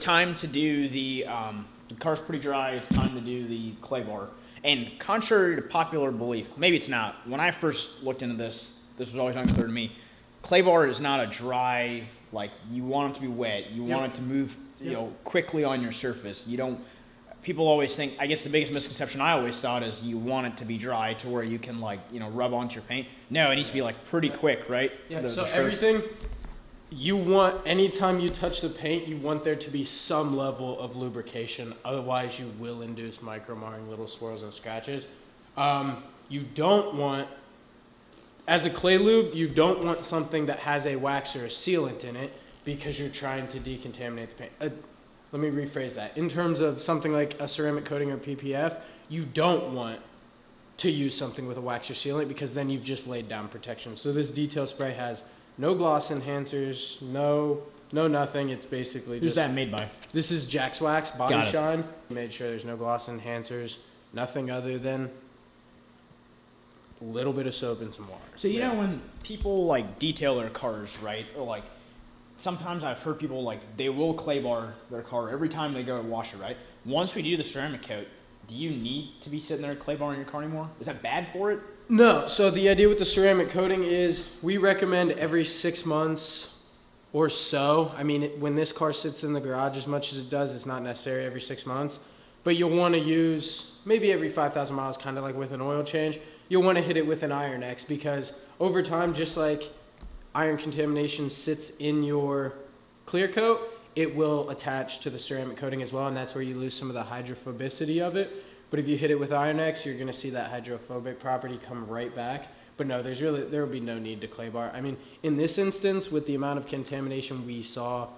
time to do the car's pretty dry. It's time to do the clay bar. And contrary to popular belief, maybe it's not. When I first looked into this, this was always unclear to me. Clay bar is not a dry, like you want it to be wet. You want it to move, quickly on your surface. You don't. People always think. I guess the biggest misconception I always thought is you want it to be dry to where you can rub onto your paint. No, it needs to be like pretty quick, right? Yeah. So everything you want, anytime you touch the paint, you want there to be some level of lubrication. Otherwise, you will induce micro marring, little swirls and scratches. You don't want, as a clay lube, you don't want something that has a wax or a sealant in it because you're trying to decontaminate the paint. Let me rephrase that. In terms of something like a ceramic coating or PPF, you don't want to use something with a wax or sealant because then you've just laid down protection. So this detail spray has no gloss enhancers, no nothing. It's basically Who's that made by? This is Jack's Wax Body Shine. Made sure there's no gloss enhancers, nothing other than a little bit of soap and some water. So when people detail their cars, right? Or sometimes I've heard people they will clay bar their car every time they go to wash it, right? Once we do the ceramic coat, do you need to be sitting there clay barring your car anymore? Is that bad for it? No. So the idea with the ceramic coating is we recommend every 6 months or so. I mean, when this car sits in the garage as much as it does, it's not necessary every 6 months. But you'll want to use maybe every 5,000 miles, kind of like with an oil change. You'll want to hit it with an Iron X because over time, just like iron contamination sits in your clear coat, it will attach to the ceramic coating as well, and that's where you lose some of the hydrophobicity of it. But if you hit it with Iron X, you're going to see that hydrophobic property come right back. But no, there will be no need to clay bar. I mean, in this instance, with the amount of contamination we saw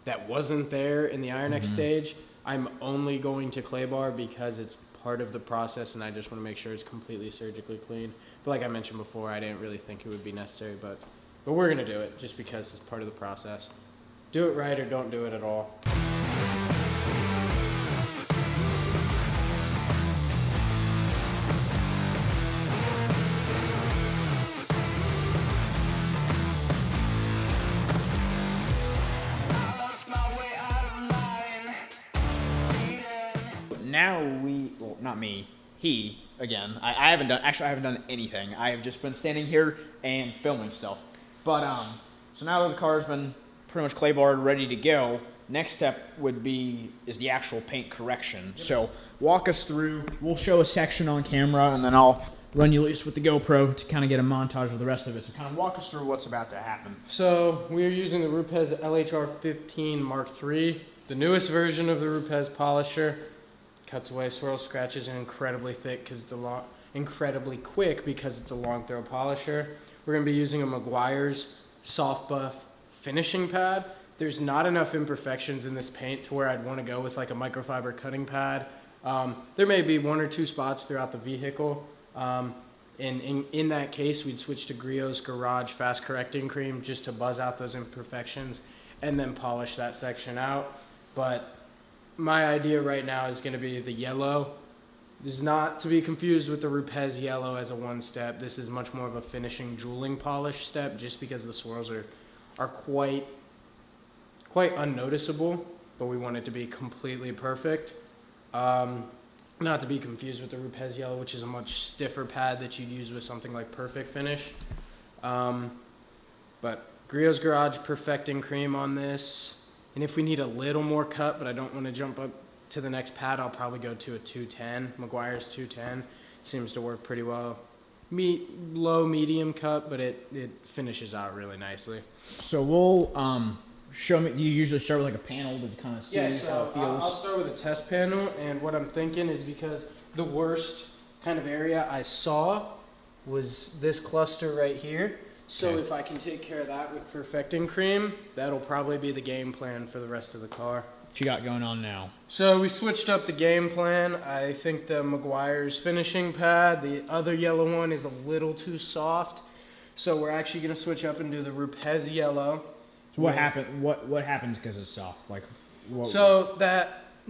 that wasn't there in the Iron X stage, I'm only going to clay bar because it's part of the process, and I just want to make sure it's completely surgically clean. But like I mentioned before, I didn't really think it would be necessary, but we're going to do it just because it's part of the process. Do it right or don't do it at all. Now not me, he, again. I haven't done anything. I have just been standing here and filming stuff. But, so now that the car's been pretty much clay barred, ready to go, next step is the actual paint correction. So walk us through, we'll show a section on camera, and then I'll run you loose with the GoPro to kind of get a montage of the rest of it. So kind of walk us through what's about to happen. So we're using the Rupes LHR 15 Mark III, the newest version of the Rupes polisher. Cuts away swirls, scratches, and incredibly thick because it's incredibly quick because it's a long throw polisher. We're going to be using a Meguiar's Soft Buff finishing pad. There's not enough imperfections in this paint to where I'd want to go with like a microfiber cutting pad. There may be 1 or 2 spots throughout the vehicle. And in that case, we'd switch to Griot's Garage Fast Correcting Cream just to buzz out those imperfections and then polish that section out. But my idea right now is going to be the yellow. This is not to be confused with the Rupes yellow as a one-step. This is much more of a finishing jeweling polish step just because the swirls are quite unnoticeable, but we want it to be completely perfect. Not to be confused with the Rupes yellow, which is a much stiffer pad that you'd use with something like Perfect Finish. But Griot's Garage Perfecting Cream on this. And if we need a little more cut, but I don't want to jump up to the next pad, I'll probably go to a 210. Meguiar's 210 seems to work pretty well. Low, medium cut, but it finishes out really nicely. So we'll show me. You usually start with like a panel to kind of see how it feels. I'll start with a test panel, and what I'm thinking is because the worst kind of area I saw was this cluster right here. So if I can take care of that with Perfecting Cream, that'll probably be the game plan for the rest of the car. What you got going on now? So we switched up the game plan. I think the Meguiar's finishing pad, the other yellow one, is a little too soft. So we're actually going to switch up and do the Rupes yellow. So what happened? What happens because it's soft?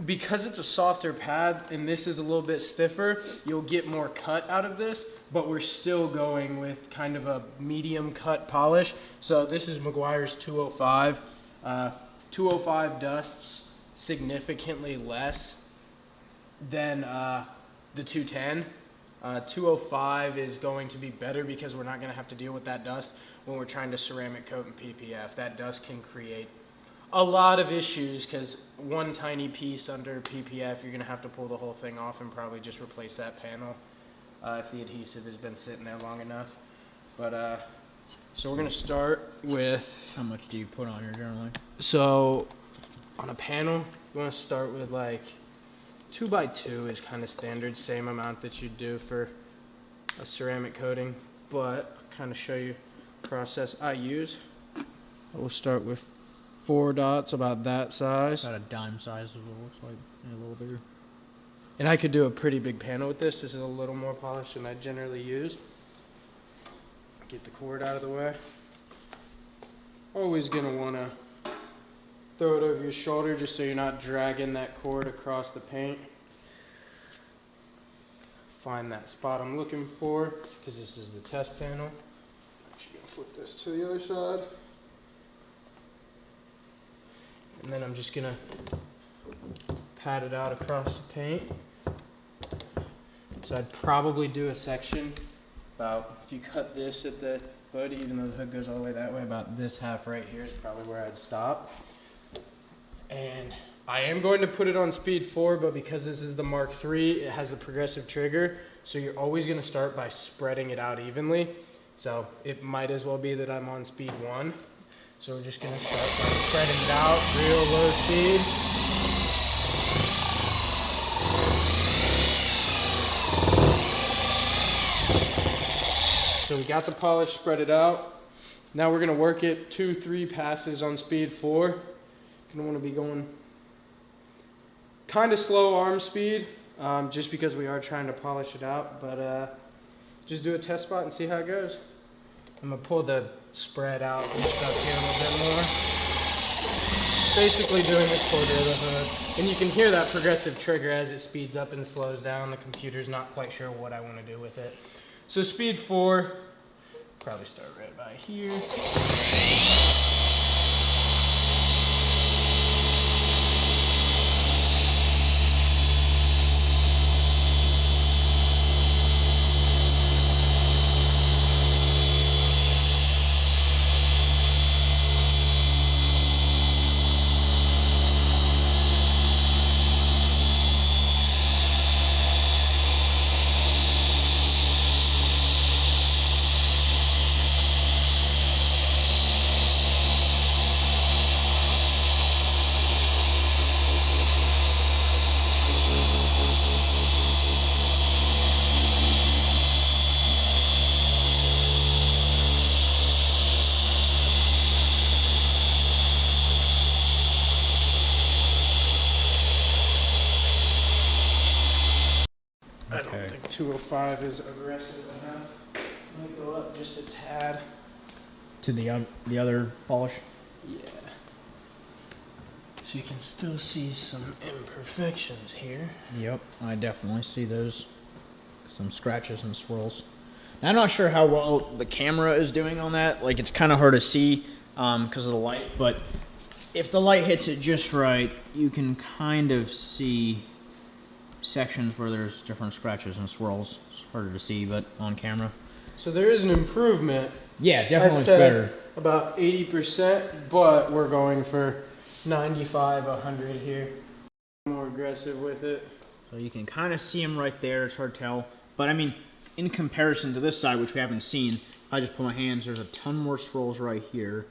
Because it's a softer pad and this is a little bit stiffer, you'll get more cut out of this, but we're still going with kind of a medium cut polish. So this is Meguiar's 205. 205 dusts significantly less than the 210. 205 is going to be better because we're not going to have to deal with that dust when we're trying to ceramic coat and PPF. That dust can create a lot of issues because one tiny piece under PPF, you're going to have to pull the whole thing off and probably just replace that panel if the adhesive has been sitting there long enough. But so we're going to start with... How much do you put on here generally? So on a panel, you want to start with like 2x2 is kind of standard, same amount that you do for a ceramic coating, but I'll kind of show you the process I use. I will start with 4 dots about that size. About a dime size is what it looks like, maybe a little bigger. And I could do a pretty big panel with this. This is a little more polished than I generally use. Get the cord out of the way. Always gonna wanna throw it over your shoulder just so you're not dragging that cord across the paint. Find that spot I'm looking for, because this is the test panel. Actually gonna flip this to the other side. And then I'm just gonna pat it out across the paint. So I'd probably do a section about, if you cut this at the hood, even though the hood goes all the way that way, about this half right here is probably where I'd stop. And I am going to put it on speed 4, but because this is the Mark III, it has a progressive trigger, so you're always going to start by spreading it out evenly. So it might as well be that I'm on speed 1. So we're just going to start by spreading it out real low speed. So we got the polish spread out. Now we're going to work it 2-3 passes on speed 4. Gonna want to be going kind of slow arm speed, just because we are trying to polish it out, but just do a test spot and see how it goes. I'm gonna pull the spread out and stuff here a little bit more. Basically doing a quarter of the hood. And you can hear that progressive trigger as it speeds up and slows down. The computer's not quite sure what I want to do with it. So speed 4, probably start right about here. I don't think 205 is aggressive enough. Let me go up just a tad. To the other polish? Yeah. So you can still see some imperfections here. Yep, I definitely see those. Some scratches and swirls. Now, I'm not sure how well the camera is doing on that. Like, it's kind of hard to see because of the light, but if the light hits it just right, you can kind of see sections where there's different scratches and swirls. It's harder to see, but on camera. So there is an improvement. Yeah, definitely I'd say better. About 80%, but we're going for 95, 100 here. More aggressive with it. So you can kind of see them right there. It's hard to tell. But I mean, in comparison to this side, which we haven't seen, if I just put my hands, there's a ton more swirls right here.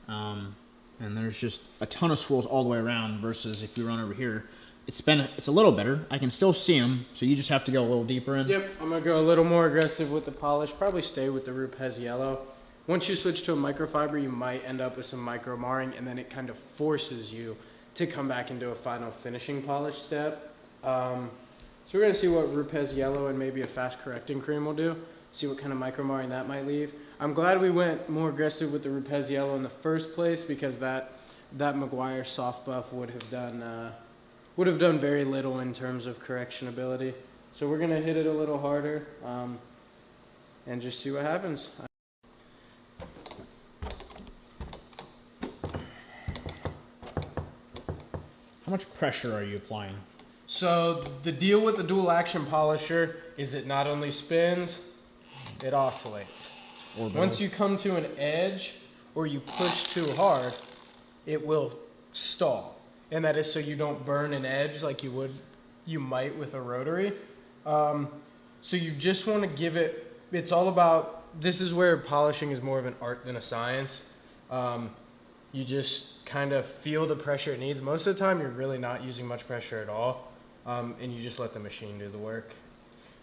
And there's just a ton of swirls all the way around versus if you run over here. It's a little better. I can still see them, so you just have to go a little deeper in. Yep, I'm going to go a little more aggressive with the polish. Probably stay with the Rupes Yellow. Once you switch to a microfiber, you might end up with some micro marring, and then it kind of forces you to come back into a final finishing polish step. So we're going to see what Rupes Yellow and maybe a fast correcting cream will do. See what kind of micro marring that might leave. I'm glad we went more aggressive with the Rupes Yellow in the first place, because that Maguire soft buff would have done very little in terms of correction ability. So we're going to hit it a little harder and just see what happens. How much pressure are you applying? So the deal with the dual action polisher is it not only spins, it oscillates. Once you come to an edge or you push too hard, it will stall. And that is so you don't burn an edge like you might with a rotary. So you just want to give it, it's all about, this is where polishing is more of an art than a science. You just kind of feel the pressure it needs. Most of the time you're really not using much pressure at all. And you just let the machine do the work.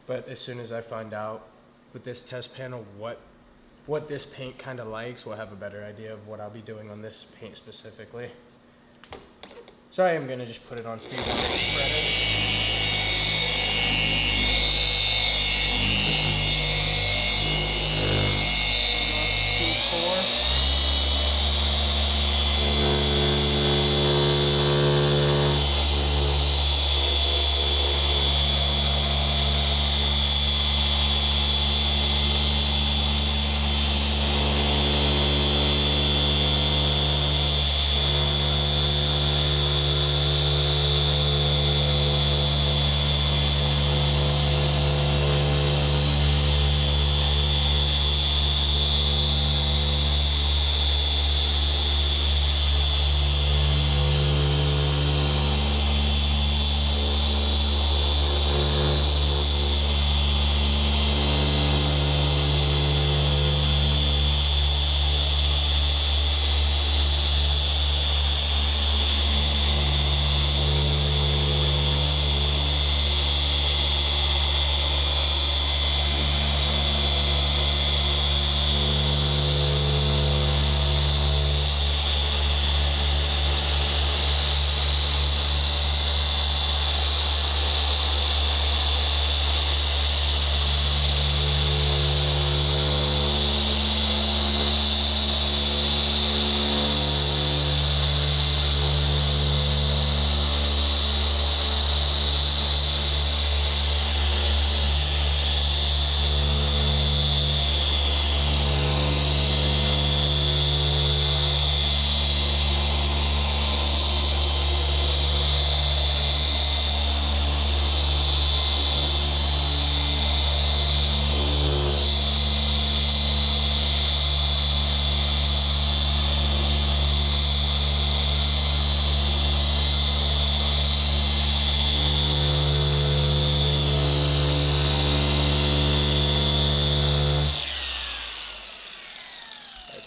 But as soon as I find out with this test panel what this paint kind of likes, we'll have a better idea of what I'll be doing on this paint specifically. So I am going to just put it on speed and spread it.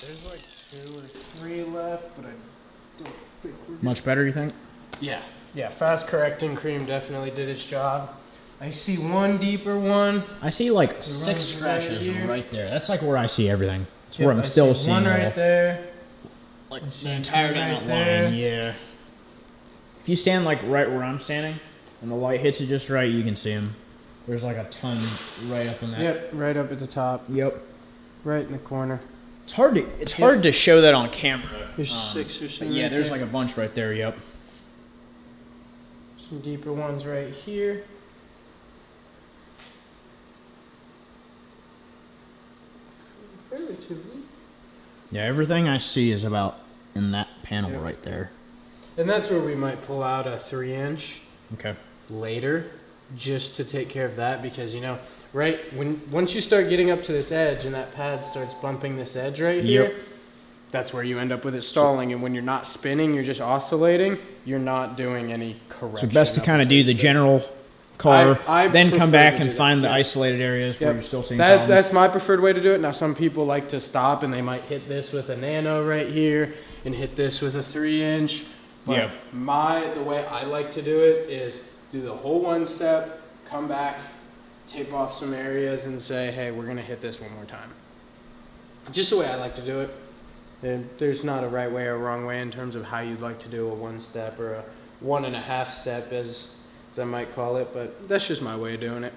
There's like 2 or 3 left, but I don't think we're good. Much better, you think? Yeah, fast correcting cream definitely did its job. I see one deeper one. I see like 6 runs scratches right here. right there. That's like where I see everything. That's Yep, where I'm I still see seeing one it all. right there. Like I the see entire 2 down right that there. line, yeah. If you stand like right where I'm standing, and the light hits it just right, you can see them. There's like a ton right up in that. Yep, right up at the top. Yep. Right in the corner. It's hard to show that on camera. There's 6 or But 7. yeah, right there's there. like a bunch right there. Yep. Some deeper ones right here. Relatively. Yeah, everything I see is about in that panel Yep. right there. And that's where we might pull out a 3-inch Okay. later, just to take care of that, because right once you start getting up to this edge and that pad starts bumping this edge right here, Yep. that's where you end up with it stalling. And when you're not spinning, you're just oscillating. You're not doing any correction. So best to of kind of do the spin. general car, I then come prefer back to and do that, find the yeah. isolated areas where Yep. you're still seeing That, problems. that's my preferred way to do it. Now, some people like to stop and they might hit this with a nano right here and hit this with a 3-inch. But Yeah. the way I like to do it is do the whole one step, come back, tape off some areas, and say, hey, we're gonna hit this one more time. Just the way I like to do it. There's not a right way or wrong way in terms of how you'd like to do a 1-step or a 1.5 step, as I might call it, but that's just my way of doing it.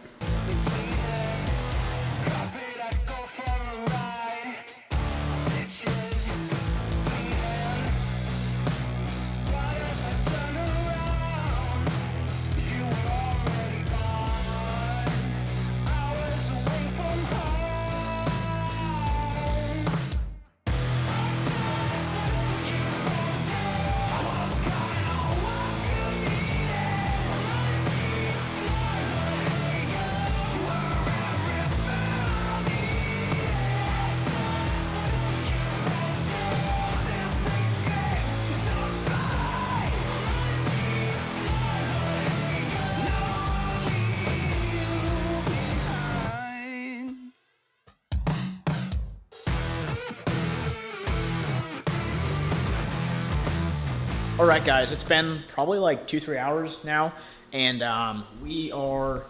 All right, guys, it's been probably like 2-3 hours now, and we are,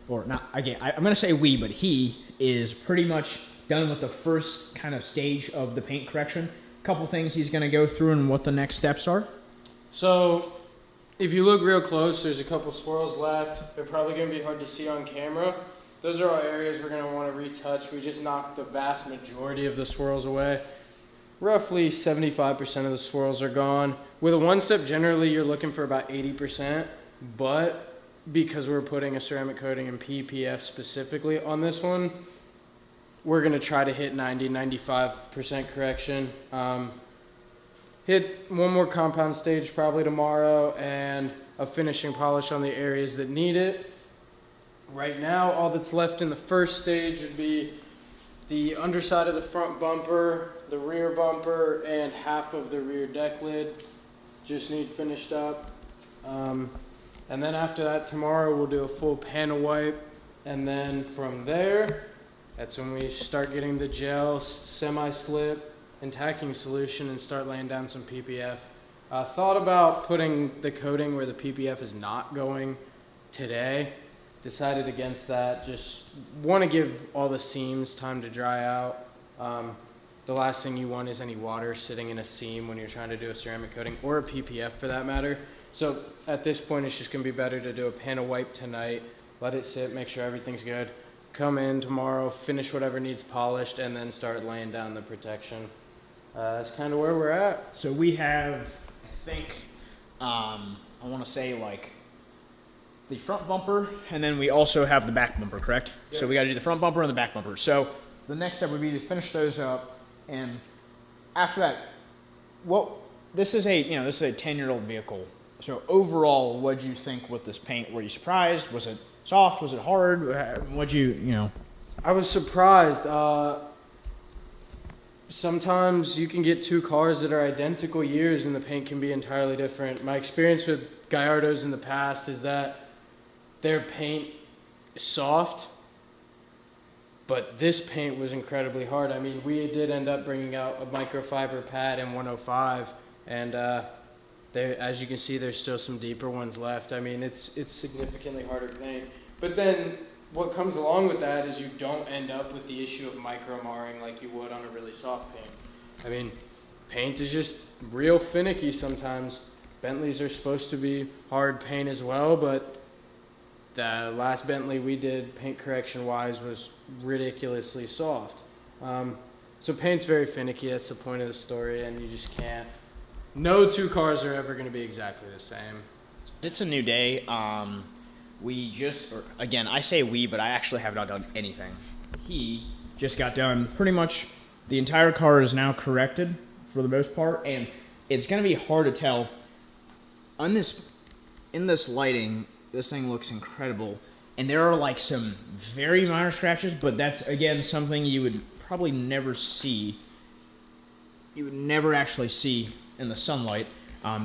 or not, again, I'm going to say we, but he is pretty much done with the first kind of stage of the paint correction. A couple things he's going to go through and what the next steps are. So, if you look real close, there's a couple swirls left. They're probably going to be hard to see on camera. Those are all areas we're going to want to retouch. We just knocked the vast majority of the swirls away. Roughly 75% of the swirls are gone. With a one-step, generally you're looking for about 80%, but because we're putting a ceramic coating and PPF specifically on this one, we're going to try to hit 90-95% correction. Hit one more compound stage probably tomorrow and a finishing polish on the areas that need it. Right now, all that's left in the first stage would be the underside of the front bumper, the rear bumper, and half of the rear deck lid just need finished up. And then after that, tomorrow we'll do a full panel wipe. And then from there, that's when we start getting the gel, semi-slip, and tacking solution and start laying down some PPF. Thought about putting the coating where the PPF is not going today. Decided against that. Just want to give all the seams time to dry out. The last thing you want is any water sitting in a seam when you're trying to do a ceramic coating, or a PPF for that matter. So at this point, it's just going to be better to do a panel wipe tonight, let it sit, make sure everything's good, come in tomorrow, finish whatever needs polished, and then start laying down the protection. That's kind of where we're at. So we have, I think, I want to say like the front bumper, and then we also have the back bumper, correct? Yep. So we got to do the front bumper and the back bumper. So the next step would be to finish those up, and after that, this is a 10-year-old vehicle. So overall, what did you think with this paint? Were you surprised? Was it soft? Was it hard? What'd you? I was surprised. Sometimes you can get two cars that are identical years and the paint can be entirely different. My experience with Gallardos in the past is that their paint is soft, but this paint was incredibly hard. I mean, we did end up bringing out a microfiber pad in 105, and as you can see, there's still some deeper ones left. I mean, it's significantly harder paint. But then what comes along with that is you don't end up with the issue of micro marring like you would on a really soft paint. I mean, paint is just real finicky sometimes. Bentleys are supposed to be hard paint as well, but the last Bentley we did, paint correction wise, was ridiculously soft. So paint's very finicky, that's the point of the story, and you just can't. No two cars are ever going to be exactly the same. It's a new day. Again, I say we, but I actually have not done anything. He just got done. Pretty much the entire car is now corrected for the most part, and it's going to be hard to tell. In this lighting, this thing looks incredible, and there are like some very minor scratches, but that's, again, something you would probably never see. You would never actually see in the sunlight.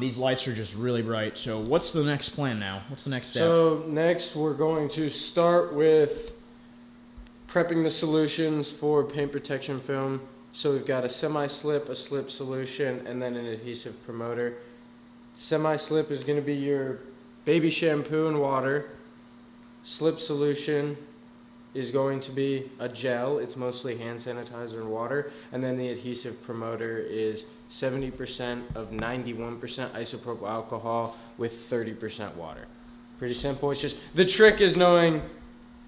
These lights are just really bright. So what's the next plan now? What's the next step? So next we're going to start with prepping the solutions for paint protection film. So we've got a semi-slip, a slip solution, and then an adhesive promoter. Semi-slip is going to be your baby shampoo and water. Slip solution is going to be a gel. It's mostly hand sanitizer and water. And then the adhesive promoter is 70% of 91% isopropyl alcohol with 30% water. Pretty simple. It's just, the trick is knowing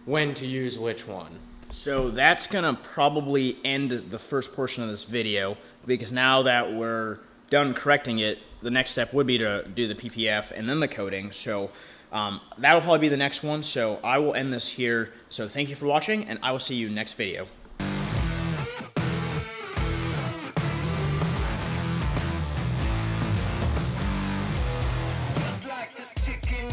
when to use which one. So that's gonna probably end the first portion of this video, because now that we're done correcting it, the next step would be to do the PPF and then the coating. So that'll probably be the next one. So I will end this here. So thank you for watching, and I will see you next video.